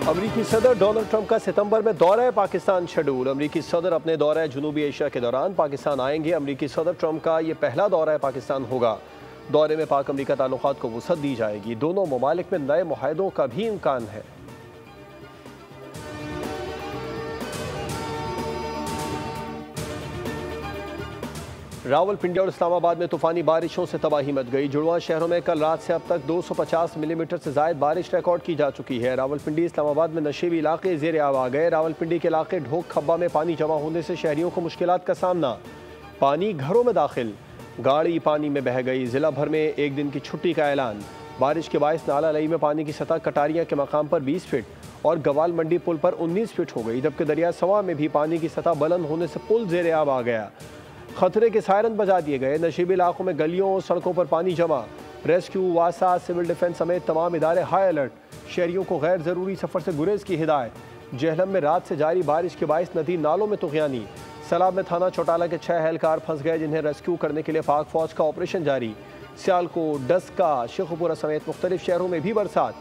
अमरीकी सदर Donald Trump का सितंबर में दौरा पाकिस्तान शेड्यूल। अमरीकी सदर अपने दौरा जनूबी एशिया के दौरान पाकिस्तान आएंगे। अमरीकी सदर ट्रंप का ये पहला दौरा पाकिस्तान होगा। दौरे में पाक अमरीका ताल्लुकात को वुसअत दी जाएगी। दोनों ममालिक में नए मुआहदों का भी इम्कान है। रावलपिंडी और इस्लामाबाद में तूफानी बारिशों से तबाही मच गई। जुड़वा शहरों में कल रात से अब तक 250 मिलीमीटर से ज़ायद बारिश रिकॉर्ड की जा चुकी है। रावलपिंडी इस्लामाबाद में नशेबी इलाके ज़ेर आब आ गए। रावलपिंडी के इलाके ढोक खब्बा में पानी जमा होने से शहरियों को मुश्किलात का सामना। पानी घरों में दाखिल, गाड़ी पानी में बह गई। जिला भर में एक दिन की छुट्टी का ऐलान। बारिश के बायस नाला लई में पानी की सतह कटारियाँ के मकाम पर 20 फीट और गवाल मंडी पुल पर 19 फीट हो गई, जबकि दरिया सवा में भी पानी की सतह बुलंद होने से पुल ज़ेर आब आ गया। खतरे के सायरन बजा दिए गए। नशीबी इलाकों में गलियों और सड़कों पर पानी जमा। रेस्क्यू, वासा, सिविल डिफेंस समेत तमाम इदारे हाई अलर्ट। शहरियों को गैर ज़रूरी सफ़र से गुरेज की हिदायत। जहलम में रात से जारी बारिश के बायस नदी नालों में तुग़यानी। सलाब में थाना चौटाला के 6 एहलकार फंस गए, जिन्हें रेस्क्यू करने के लिए पाक फौज का ऑपरेशन जारी। सियालकोट, डस्का, शेखुपुरा समेत मुख्तलिफ शहरों में भी बरसात।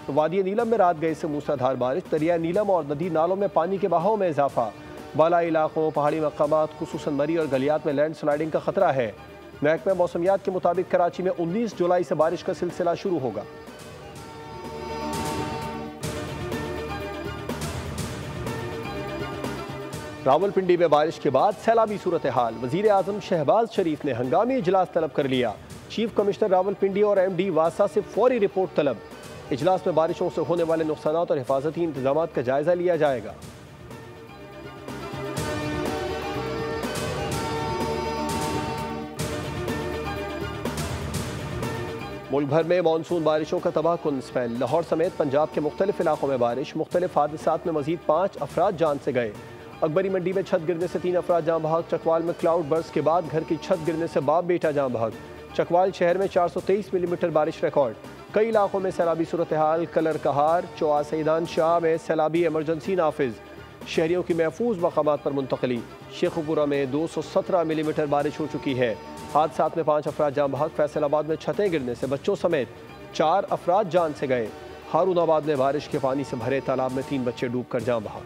वादी नीलम में रात गए से मूसलाधार बारिश। दरिया नीलम और नदी नालों में पानी के बहाव में इजाफा। बालाई इलाकों, पहाड़ी मकामात खुसूसन मरी और गलियात में लैंड स्लाइडिंग का खतरा है। महकमा मौसमियात के मुताबिक कराची में 19 जुलाई से बारिश का सिलसिला शुरू होगा। रावलपिंडी में बारिश के बाद सैलाबी सूरत हाल। वजीर आजम शहबाज शरीफ ने हंगामी इजलास तलब कर लिया। चीफ कमिश्नर रावलपिंडी और MD वासा से फौरी रिपोर्ट तलब। इजलास में बारिशों से होने वाले नुकसानात और हिफाजती इंतजाम का जायजा लिया जाएगा। मुल्क भर में मानसून बारिशों का तबाहकुन स्पेल। लाहौर समेत पंजाब के मुख्तलिफ इलाकों में बारिश। मुख्तलिफ हादसात में मजीद 5 अफराद जान से गए। अकबरी मंडी में छत गिरने से 3 अफराद जान बहक। चकवाल में क्लाउड बर्स्ट के बाद घर की छत गिरने से बाप बेटा जान बहक। चकवाल शहर में 423 मिलीमीटर बारिश रिकॉर्ड। कई इलाकों में सैलाबी सूरत हाल। कलर कहार, चौआ सैदान शाह में सैलाबी एमरजेंसी नाफिज। शहरियों की महफूज मकामात पर मुंतकली। शेखुपुरा में 217 मिलीमीटर बारिश हो चुकी है। हादसात में 5 अफराद जान बहक। फैसलाबाद में छतें गिरने से बच्चों समेत 4 अफराद जान से गए। हारूनाबाद में बारिश के पानी से भरे तालाब में 3 बच्चे डूबकर जान बहक।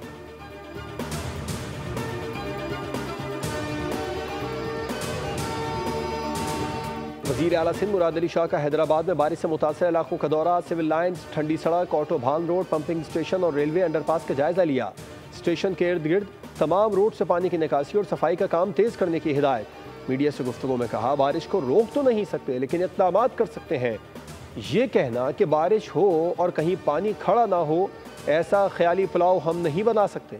वज़ीर आला सिंध मुराद अली शाह का हैदराबाद में बारिश से मुतासर इलाकों का दौरा। सिविल लाइन्स, ठंडी सड़क, ऑटो भान रोड, पंपिंग स्टेशन और रेलवे अंडरपास का जायजा लिया। स्टेशन के इर्द गिर्द तमाम रोड से पानी की निकासी और सफाई का काम तेज करने की हिदायत। मीडिया से गुफ्तगू में कहा, बारिश को रोक तो नहीं सकते लेकिन इक़दामात कर सकते हैं। ये कहना कि बारिश हो और कहीं पानी खड़ा ना हो, ऐसा ख्याली पुलाव हम नहीं बना सकते।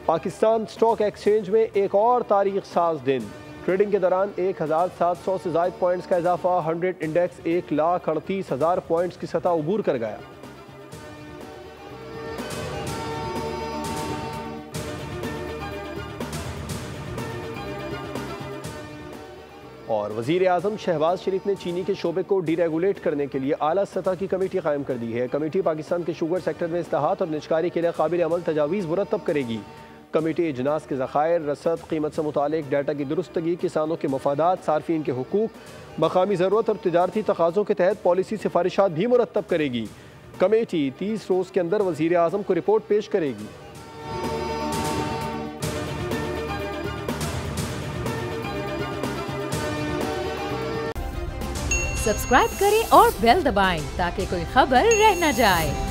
पाकिस्तान स्टॉक एक्सचेंज में एक और तारीख साज दिन। ट्रेडिंग के दौरान 1700 से ज़ायद पॉइंट्स का इजाफा। 100 इंडेक्स 1,38,000 पॉइंट्स की सतह उबूर कर गया। और वज़ीर आज़म शहबाज शरीफ ने चीनी के शोबे को डीरेगुलेट करने के लिए आला सतह की कमेटी कायम कर दी है। कमेटी पाकिस्तान के शुगर सेक्टर में इस्लाहात और निजकारी के लिए काबिल अमल तजावीज़ मुरतब करेगी। कमेटी इजनास के ज़खायर, रसद, कीमत से मुतालिक डाटा की दुरुस्तगी, किसानों के मफादात, सार्फिन के हुकूक, मकामी ज़रूरत और तिजारती तकाज़ों के तहत पॉलिसी सिफारिशात भी मुरतब करेगी। कमेटी 30 रोज़ के अंदर वज़ीर आज़म को रिपोर्ट पेश करेगी। सब्सक्राइब करें और बेल दबाएं ताकि कोई खबर रह न जाए।